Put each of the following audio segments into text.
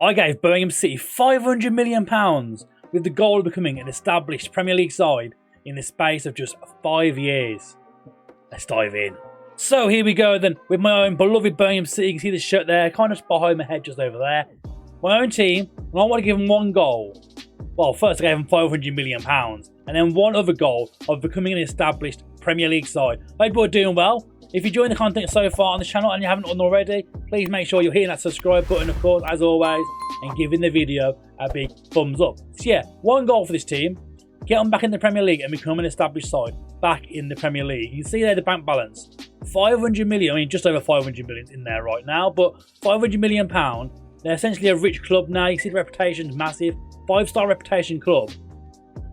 I gave Birmingham City £500 million with the goal of becoming an established Premier League side in the space of just 5 years. Let's dive in. So here we go then, with my own beloved Birmingham City. You can see the shirt there, kind of behind my head just over there. My own team, and I want to give them one goal. Well, first I gave them £500 million, and then one other goal of becoming an established Premier League side. Hope you're doing well. If you're enjoying the content so far on the channel and you haven't done already, please make sure you're hitting that subscribe button, of course, as always, and giving the video a big thumbs up. So yeah, one goal for this team, get them back in the Premier League and become an established side back in the Premier League. You can see there the bank balance, 500 million, I mean just over 500 million in there right now, but 500 million pound, they're essentially a rich club now. You see the reputation's massive, 5-star reputation club.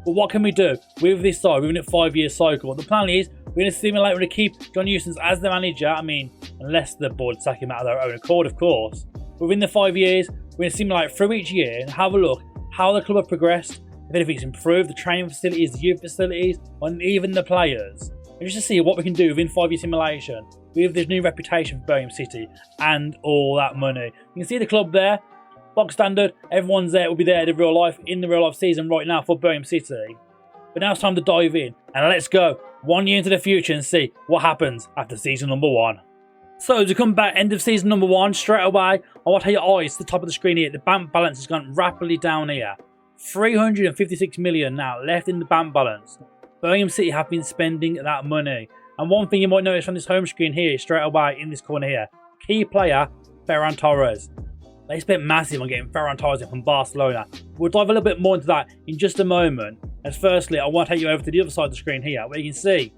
But what can we do with this side within a 5-year cycle? The plan is we're going to simulate, we're going to keep John Eustace as the manager. I mean, unless the board sack him out of their own accord, of course. But within the 5 years, we're going to simulate through each year and have a look how the club have progressed, if anything's improved, the training facilities, the youth facilities, and even the players. And just to see what we can do within 5-year simulation with this new reputation for Birmingham City and all that money. You can see the club there, box standard, everyone's there, will be there in the real life season right now for Birmingham City. But now it's time to dive in and let's go 1 year into the future and see what happens after season number 1. So to come back, end of season number 1, straight away, I want to tell your eyes to the top of the screen here. The bank balance has gone rapidly down here. 356 million now left in the bank balance. Birmingham City have been spending that money. And one thing you might notice from this home screen here, straight away in this corner here, key player, Ferran Torres. They spent massive on getting Ferran Torres in from Barcelona. We'll dive a little bit more into that in just a moment. As firstly, I want to take you over to the other side of the screen here, where you can see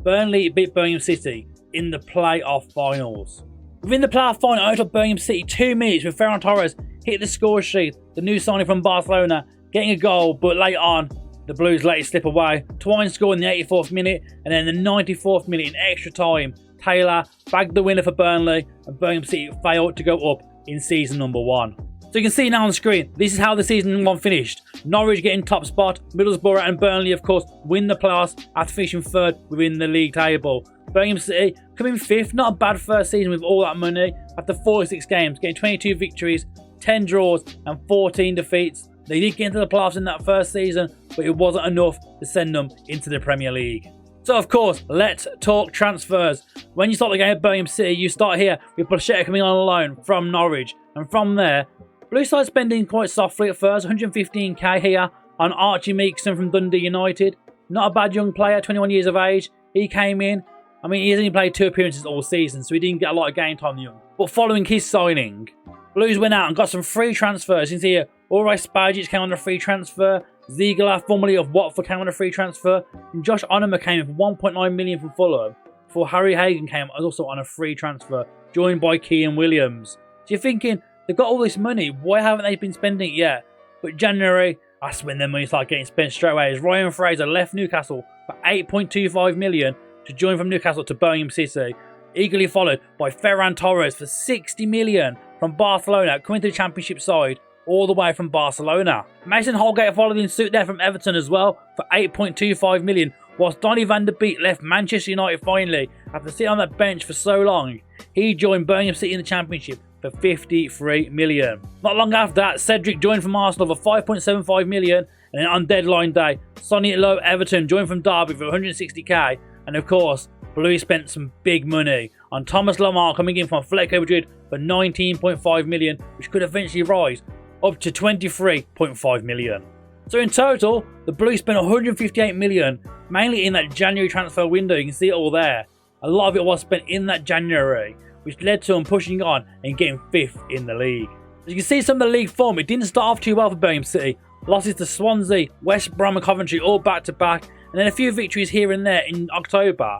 Burnley beat Birmingham City in the playoff finals. Within the playoff final, out of Birmingham City, 2 minutes with Ferran Torres hit the score sheet, the new signing from Barcelona, getting a goal, but late on, the Blues let it slip away. Twine scored in the 84th minute, and then the 94th minute in extra time, Taylor bagged the winner for Burnley, and Birmingham City failed to go up in season number 1. So you can see now on the screen, this is how the season 1 finished. Norwich getting top spot, Middlesbrough and Burnley, of course, win the playoffs after finishing 3rd within the league table. Birmingham City coming 5th, not a bad first season with all that money. After 46 games, getting 22 victories, 10 draws and 14 defeats. They did get into the playoffs in that first season, but it wasn't enough to send them into the Premier League. So of course, let's talk transfers. When you start the game at Birmingham City, you start here with Placheta coming on loan from Norwich. And from there, Blue side spending quite softly at first, 115k here on Archie Meekson from Dundee United. Not a bad young player, 21 years of age. He came in. I mean, he's only played 2 appearances all season, so he didn't get a lot of game time young. But following his signing, Blues went out and got some free transfers. You can see here, Ulrich Spajic came on a free transfer. Ziegler, formerly of Watford, came on a free transfer. And Josh Onoma came in for 1.9 million from Fulham. Before Harry Hagan came also on a free transfer, joined by Kean Williams. So you're thinking, they've got all this money, why haven't they been spending it yet? But January, that's when their money started getting spent straight away. As Ryan Fraser left Newcastle for 8.25 million to join from Newcastle to Birmingham City. Eagerly followed by Ferran Torres for 60 million from Barcelona, coming to the Championship side all the way from Barcelona. Mason Holgate followed in suit there from Everton as well for 8.25 million, whilst Donny van der Beek left Manchester United finally after sitting on that bench for so long. He joined Birmingham City in the Championship for 53 million. Not long after that, Cedric joined from Arsenal for 5.75 million, and then on deadline day, Sonny Lowe Everton joined from Derby for 160k, and of course, Blues spent some big money on Thomas Lemar coming in from Atletico Madrid for 19.5 million, which could eventually rise up to 23.5 million. So in total, the Blues spent 158 million, mainly in that January transfer window. You can see it all there. A lot of it was spent in that January, which led to them pushing on and getting 5th in the league. As you can see some of the league form, it didn't start off too well for Birmingham City. Losses to Swansea, West Brom and Coventry all back to back, and then a few victories here and there in October.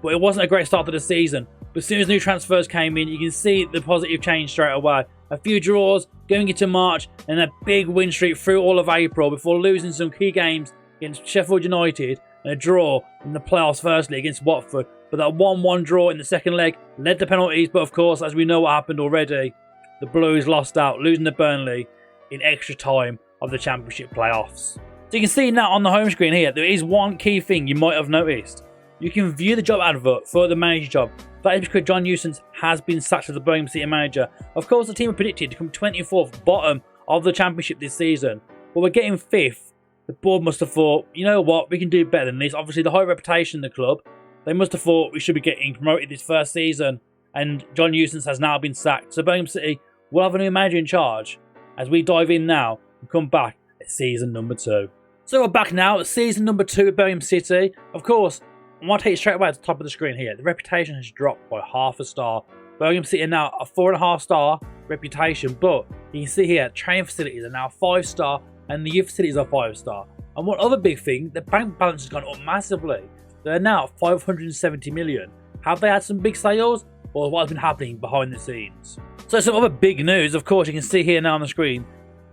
But it wasn't a great start to the season. But as soon as new transfers came in, you can see the positive change straight away. A few draws going into March and a big win streak through all of April before losing some key games against Sheffield United and a draw in the playoffs firstly against Watford. But that 1-1 draw in the second leg led to penalties, but of course, as we know what happened already, the Blues lost out, losing to Burnley in extra time of the Championship playoffs. So you can see now on the home screen here, there is one key thing you might have noticed. you can view the job advert for the manager job. That is because John Eustace has been sacked as the Birmingham City manager. Of course, the team are predicted to come 24th bottom of the championship this season, but we're getting 5th. The board must have thought, you know what, we can do better than this. Obviously, the high reputation of the club, they must have thought we should be getting promoted this first season, and John Eustace has now been sacked. So Birmingham City will have a new manager in charge as we dive in now and come back at season number 2. So we're back now at season number 2 of Birmingham City. Of course, I want to take you straight away to the top of the screen here. The reputation has dropped by half a star. Birmingham City are now a 4.5 star reputation, but you can see here, training facilities are now 5 star and the youth facilities are 5 star. And one other big thing, the bank balance has gone up massively. They're now 570 million. Have they had some big sales, or what has been happening behind the scenes? So some other big news, of course, you can see here now on the screen.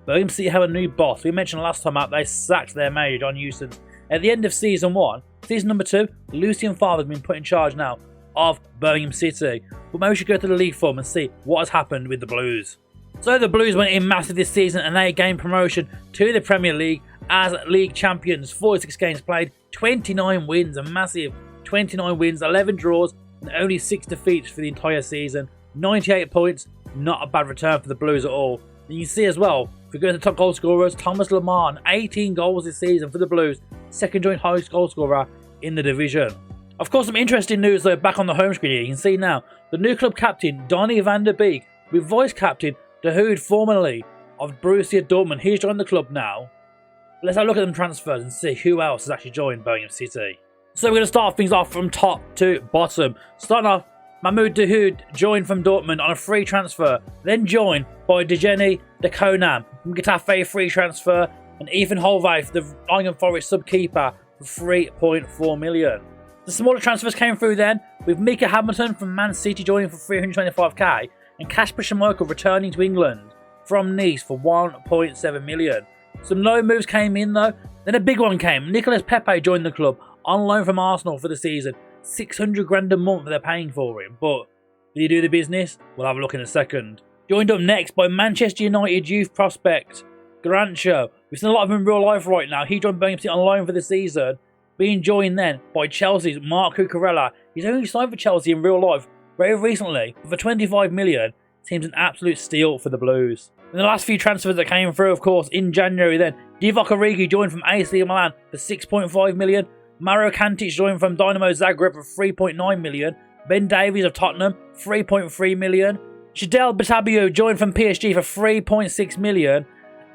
Birmingham City have a new boss. We mentioned last time out they sacked their manager, John Eustace. At the end of season 1, season number 2, Lucian Favre has been put in charge now of Birmingham City. But maybe we should go to the league form and see what has happened with the Blues. So the Blues went in massive this season and they gained promotion to the Premier League as league champions. 46 games played, 29 wins, a massive 29 wins, 11 draws and only 6 defeats for the entire season. 98 points, not a bad return for the Blues at all. And you can see as well, if we go to the top goal scorers, Thomas Lemar, 18 goals this season for the Blues, second joint highest goal scorer in the division. Of course, some interesting news though back on the home screen here. You can see now the new club captain, Donny van der Beek, with vice captain Dahoud, formerly of Borussia Dortmund. He's joined the club now. Let's have a look at them transfers and see who else has actually joined Birmingham City. So we're going to start things off from top to bottom. Starting off, Mahmoud Dahoud joined from Dortmund on a free transfer, then joined by Dejeni Dekonam from Getafe, free transfer, and Ethan Holvath, the Nottingham Forest sub-keeper, for 3.4 million. The smaller transfers came through then, with Mika Hamilton from Man City joining for 325k, and Kasper Schmeichel returning to England from Nice for 1.7 million. Some low moves came in though, then a big one came. Nicolas Pepe joined the club on loan from Arsenal for the season. 600 grand a month they're paying for him, but did he do the business? We'll have a look in a second. Joined up next by Manchester United youth prospect Garancho. We've seen a lot of him in real life right now. He joined Birmingham City on loan for the season, being joined then by Chelsea's Mark Cucurella. He's only signed for Chelsea in real life very recently for 25 million. Seems an absolute steal for the Blues. In the last few transfers that came through, of course, in January then, Divock Origi joined from AC Milan for 6.5 million. Mario Kantic joined from Dynamo Zagreb for 3.9 million. Ben Davies of Tottenham, 3.3 million. Shadel Batabio joined from PSG for 3.6 million.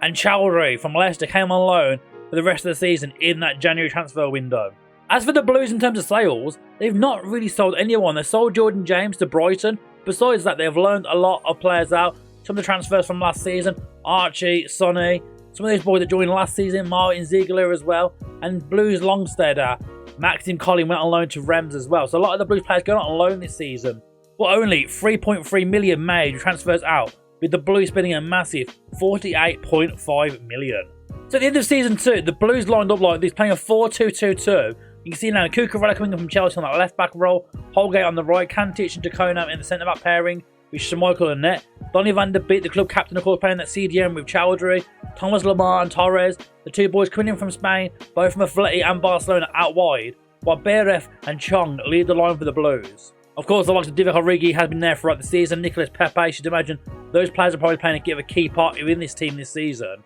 And Chowdhury from Leicester came on loan for the rest of the season in that January transfer window. As for the Blues in terms of sales, they've not really sold anyone. They sold Jordan James to Brighton. Besides that, they've loaned a lot of players out. Some of the transfers from last season, Archie, Sonny, some of those boys that joined last season, Martin Ziegler as well, and Blues Longsteader, Maxim Collin went on loan to Reims as well. So a lot of the Blues players going on loan this season. But only 3.3 million made transfers out, with the Blues spending a massive 48.5 million. So at the end of season 2, the Blues lined up like this, playing a 4-2-2-2. You can see now Cucurella coming in from Chelsea on that left back role, Holgate on the right, Kantic and Dekonam in the centre back pairing with Schmeichel and net. Donny van der Beek, the club captain, of course, playing that CDM with Chowdhury, Thomas Lemar and Torres, the two boys coming in from Spain, both from Atleti and Barcelona out wide, while Beref and Chong lead the line for the Blues. Of course, the likes of Divock Origi has been there throughout the season. Nicolas Pepe, you should imagine those players are probably playing a key part in this team this season.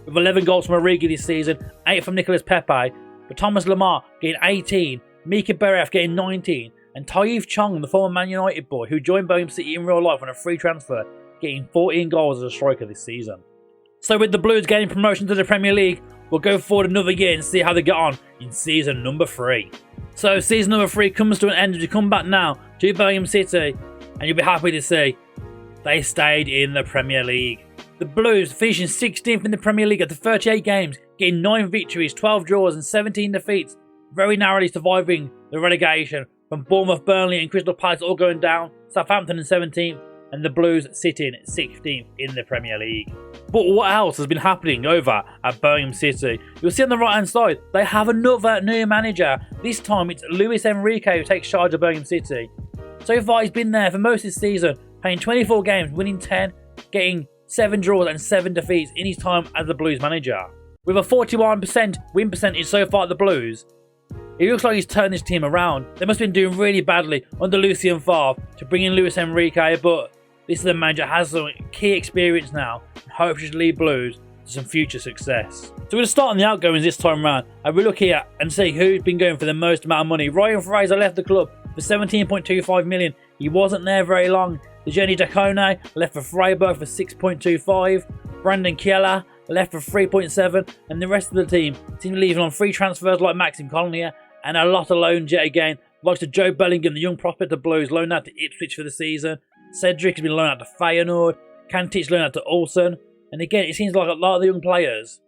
With 11 goals from Origi this season, 8 from Nicolas Pepe, but Thomas Lemar getting 18, Mika Beref getting 19, and Taif Chong, the former Man United boy who joined Birmingham City in real life on a free transfer, getting 14 goals as a striker this season. So with the Blues gaining promotion to the Premier League, we'll go forward another year and see how they get on in season number 3. So season number 3 comes to an end as we come back now to Birmingham City, and you'll be happy to see they stayed in the Premier League. The Blues finishing 16th in the Premier League after 38 games, getting 9 victories, 12 draws and 17 defeats, very narrowly surviving the relegation from Bournemouth, Burnley and Crystal Palace all going down, Southampton in 17th, and the Blues sitting 16th in the Premier League. But what else has been happening over at Birmingham City? You'll see on the right hand side, they have another new manager. This time it's Luis Enrique who takes charge of Birmingham City. So far he's been there for most of this season, playing 24 games, winning 10, getting 7 draws and 7 defeats in his time as the Blues manager. With a 41% win percentage so far at the Blues, It looks like he's turned his team around. They must have been doing really badly under Lucien Favre to bring in Luis Enrique, but this is the manager has some key experience now and hopes to lead Blues to some future success. So we're going to start on the outgoings this time round, and we look here and see who's been going for the most amount of money. Ryan Fraser left the club for 17.25 million. He wasn't there very long. Jenny Dacone left for Freiburg for 6.25. Brandon Kiela left for 3.7, and the rest of the team seem to leave on free transfers like Maxim Collier and a lot of loans yet again. Likes of Joe Bellingham, the young prospect of Blues, loaned out to Ipswich for the season. Cedric has been loaned out to Feyenoord. Kantic loaned out to Ulsan. And again, it seems like a lot of the young players,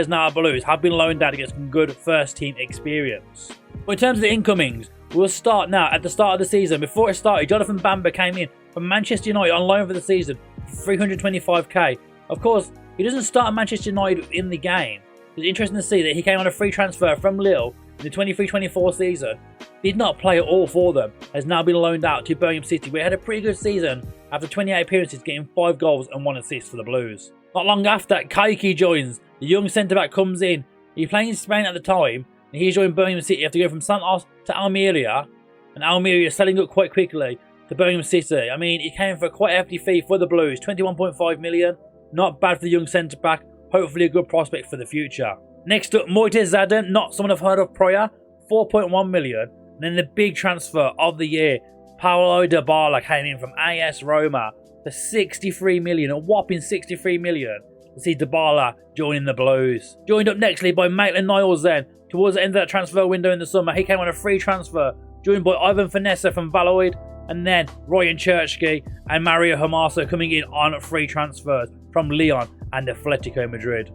now at Blues have been loaned out to get some good first team experience. But in terms of the incomings, we'll start now at the start of the season. Before it started, Jonathan Bamber came in from Manchester United on loan for the season for 325k. Of course, he doesn't start at Manchester United in the game. It's interesting to see that he came on a free transfer from Lille in the 23-24 season. Did not play at all for them. Has now been loaned out to Birmingham City, where he had a pretty good season after 28 appearances, getting 5 goals and 1 assist for the Blues. Not long after, Kaiki joins. The young centre-back comes in. He was playing in Spain at the time, and he's joined Birmingham City after going from Santos to Almeria, and Almeria selling up quite quickly to Birmingham City. I mean, he came for quite a hefty fee for the Blues, 21.5 million. Not bad for the young centre-back. Hopefully a good prospect for the future. Next up, Moitez Zadem, not someone I've heard of prior, 4.1 million. And then the big transfer of the year, Paulo Dybala came in from AS Roma for 63 million, a whopping 63 million. To see Dybala joining the Blues. Joined up nextly by Maitland Niles then. Towards the end of that transfer window in the summer, he came on a free transfer, joined by Ivan Finessa from Valladolid, and then Ryan Churchky and Mario Hamaso coming in on free transfers from Lyon and Atletico Madrid.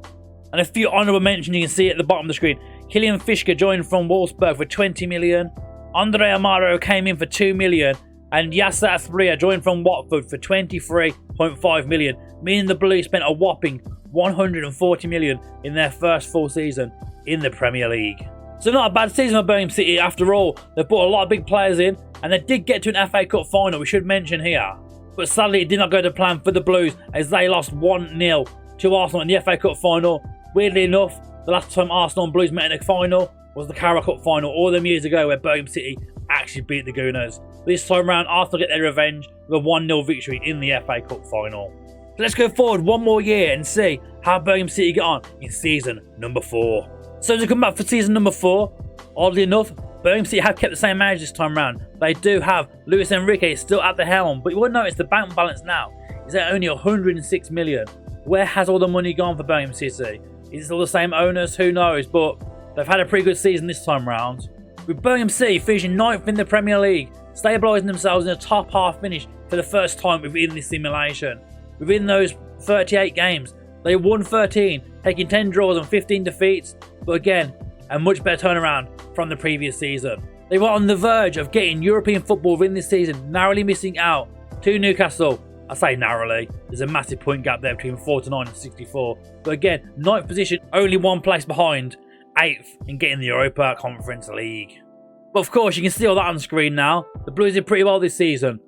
And a few honourable mentions you can see at the bottom of the screen. Kylian Fischke joined from Wolfsburg for 20 million. Andre Amaro came in for 2 million. And Yasser Asprilla joined from Watford for 23.5 million. Meaning the Blues spent a whopping 140 million in their first full season in the Premier League. So not a bad season for Birmingham City after all. They've brought a lot of big players in, and they did get to an FA Cup final, we should mention here. But sadly it did not go to plan for the Blues as they lost 1-0 to Arsenal in the FA Cup final. Weirdly enough, the last time Arsenal and Blues met in a final was the Carabao Cup final all them years ago, where Birmingham City actually beat the Gooners. This time round, Arsenal get their revenge with a 1-0 victory in the FA Cup final. So let's go forward one more year and see how Birmingham City get on in season number 4. So to come back for season number 4, oddly enough, Birmingham City have kept the same manager this time round. They do have Luis Enrique still at the helm, but you will notice the bank balance now is at only 106 million. Where has all the money gone for Birmingham City? Is it still the same owners? Who knows? But they've had a pretty good season this time round. With Birmingham City finishing 9th in the Premier League, stabilising themselves in a top half finish for the first time within this simulation. Within those 38 games, they won 13, taking 10 draws and 15 defeats, but again, a much better turnaround from the previous season. They were on the verge of getting European football within this season, narrowly missing out to Newcastle. I say narrowly, there's a massive point gap there between 49 and 64. But again, 9th position, only one place behind 8th in getting the Europa Conference League. But of course, you can see all that on screen now. The Blues did pretty well this season.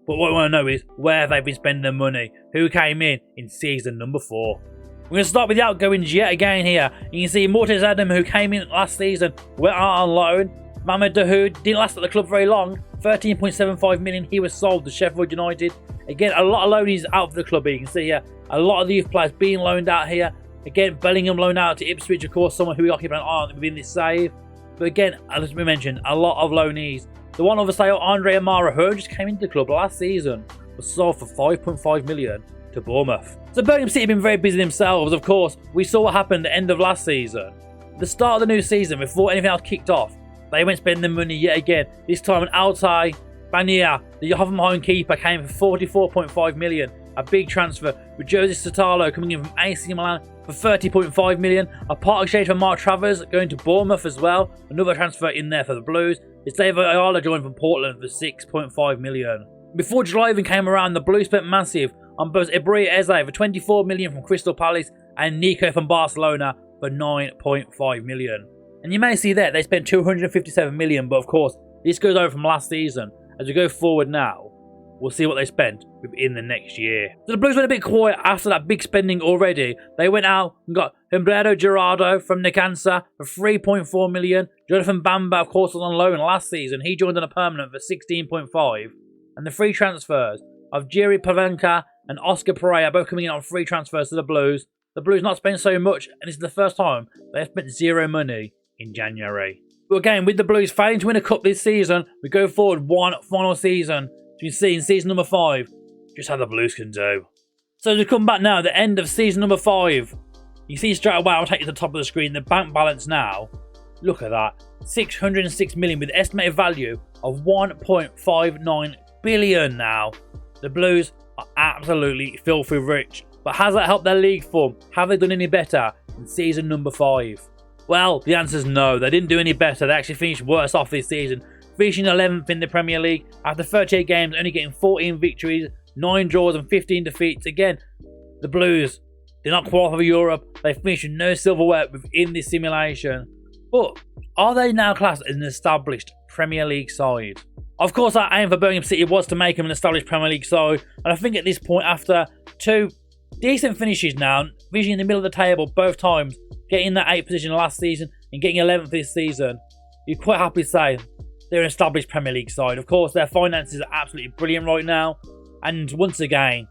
But what we want to know is where they've been spending their money. Who came in season number 4. We're going to start with the outgoings yet again here. You can see Moitez Zadem, who came in last season, went out on loan. Mohamed Dahoud didn't last at the club very long. 13.75 million, he was sold to Sheffield United. Again, a lot of loanees out for the club. You can see here a lot of the youth players being loaned out here. Again, Bellingham loaned out to Ipswich, of course, someone who we occupied an eye on within this save. But again, as we mentioned, a lot of loanees. The one other sale, Andre Amara, who just came into the club last season, was sold for 5.5 million to Bournemouth. So Birmingham City have been very busy themselves. Of course, we saw what happened at the end of last season. At the start of the new season, before anything else kicked off, they went spending their money yet again. This time on Altay Bania, the Hoffenheim keeper, came for 44.5 million. A big transfer, with Jose Sotalo coming in from AC Milan for 30.5 million. A part exchange for Mark Travers going to Bournemouth as well. Another transfer in there for the Blues. It's David Ayala joined from Portland for 6.5 million. Before July even came around, the Blues spent massive on both Ibrahim Eze for 24 million from Crystal Palace and Nico from Barcelona for 9.5 million. And you may see that they spent 257 million, but of course, this goes over from last season. As we go forward now, we'll see what they spent within the next year. So the Blues went a bit quiet after that big spending already. They went out and got Humberto Gerardo from Necaxa for 3.4 million. Jonathan Bamba, of course, was on loan last season. He joined on a permanent for 16.5. And the free transfers of Jiri Pavenka and Oscar Pereira both coming in on free transfers to the Blues. The Blues not spending so much, and it's the first time they've spent zero money in January. But again, with the Blues failing to win a cup this season, we go forward one final season to see in season number 5 just how the Blues can do. So to come back now, the end of season number 5, you see straight away, I'll take you to the top of the screen, the bank balance now. Look at that, 606 million with an estimated value of 1.59 billion now. The Blues are absolutely filthy rich. But has that helped their league form? Have they done any better in season number 5? Well, the answer is no. They didn't do any better. They actually finished worse off this season, finishing 11th in the Premier League after 38 games, only getting 14 victories, 9 draws and 15 defeats. Again, the Blues did not qualify for Europe. They finished with no silverware within this simulation. But are they now classed as an established Premier League side? Of course, our aim for Birmingham City was to make them an established Premier League side. And I think at this point, after 2 decent finishes now, finishing in the middle of the table both times, getting in that 8th position last season and getting 11th this season, you'd quite happily say they're an established Premier League side. Of course, their finances are absolutely brilliant right now. And once again,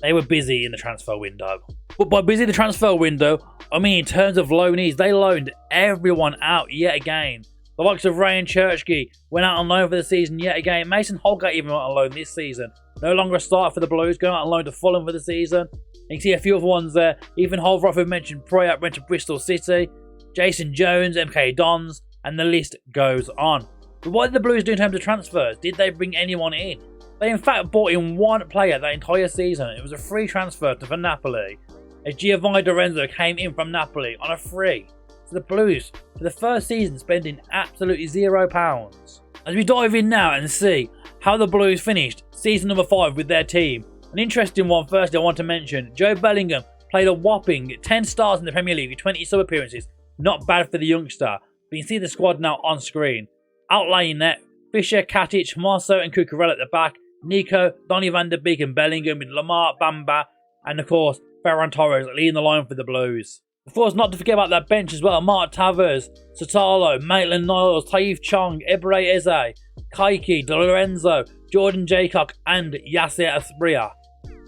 they were busy in the transfer window. But by busy in the transfer window, I mean in terms of loanees, they loaned everyone out yet again. The likes of Ryan Churchkey went out on loan for the season yet again. Mason Holgate even went on loan this season. No longer a starter for the Blues, going out on loan to Fulham for the season. You can see a few other ones there. Even Holbrook, who mentioned prior, went to Bristol City. Jason Jones, MK Dons, and the list goes on. But what did the Blues do in terms of transfers? Did they bring anyone in? They in fact bought in one player that entire season. It was a free transfer to Napoli, as Giovanni Lorenzo came in from Napoli on a free. So the Blues, for the first season, spending absolutely £0. As we dive in now and see how the Blues finished season number 5 with their team. An interesting one firstly I want to mention. Joe Bellingham played a whopping 10 starts in the Premier League with 20 sub appearances. Not bad for the youngster. But you can see the squad now on screen. Outlaying net, Fisher, Katic, Marceau and Cucurella at the back. Nico, Donny van der Beek and Bellingham with Lamar, Bamba and of course Ferran Torres leading the line for the Blues. Of course, not to forget about that bench as well. Mark Tavares, Sotalo, Maitland-Niles, Taif Chong, Ebre Eze, Kaiki, De Lorenzo, Jordan Jaycock and Yasser Asprilla.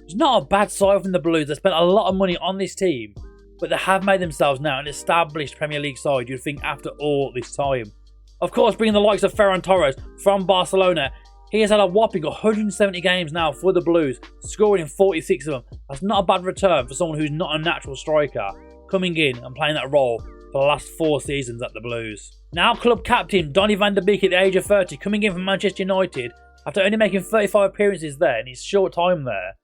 It's not a bad side from the Blues. They spent a lot of money on this team, but they have made themselves now an established Premier League side, you'd think, after all this time. Of course, bringing the likes of Ferran Torres from Barcelona. He has had a whopping 170 games now for the Blues, scoring in 46 of them. That's not a bad return for someone who's not a natural striker, coming in and playing that role for the last 4 seasons at the Blues. Now club captain Donny van der Beek at the age of 30, coming in from Manchester United after only making 35 appearances there in his short time there.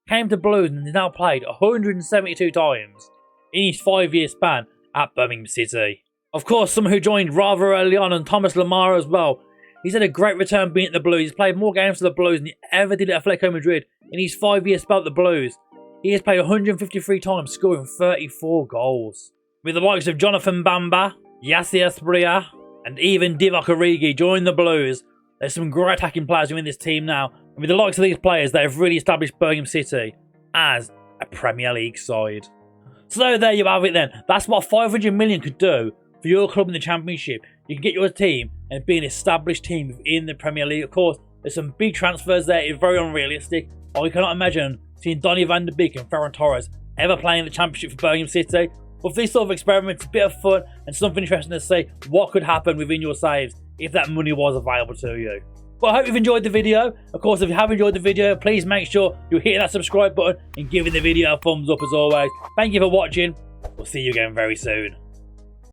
Came to Blues and has now played 172 times in his 5-year span at Birmingham City. Of course, someone who joined rather early on, and Thomas Lamar as well. He's had a great return being at the Blues. He's played more games for the Blues than he ever did at Atletico Madrid in his 5-year spell at the Blues. He has played 153 times, scoring 34 goals. With the likes of Jonathan Bamba, Yasser Asprilla, and even Divock Origi joining the Blues, there's some great attacking players within this team now. And with the likes of these players, they have really established Birmingham City as a Premier League side. So there you have it then. That's what 500 million could do for your club in the Championship. You can get your team and be an established team within the Premier League. Of course, there's some big transfers there. It's very unrealistic. I cannot imagine seeing Donny van der Beek and Ferran Torres ever playing in the Championship for Birmingham City. But for this sort of experiment, it's a bit of fun and something interesting to see what could happen within your saves if that money was available to you. But I hope you've enjoyed the video. Of course, if you have enjoyed the video, please make sure you hit that subscribe button and giving the video a thumbs up as always. Thank you for watching. We'll see you again very soon.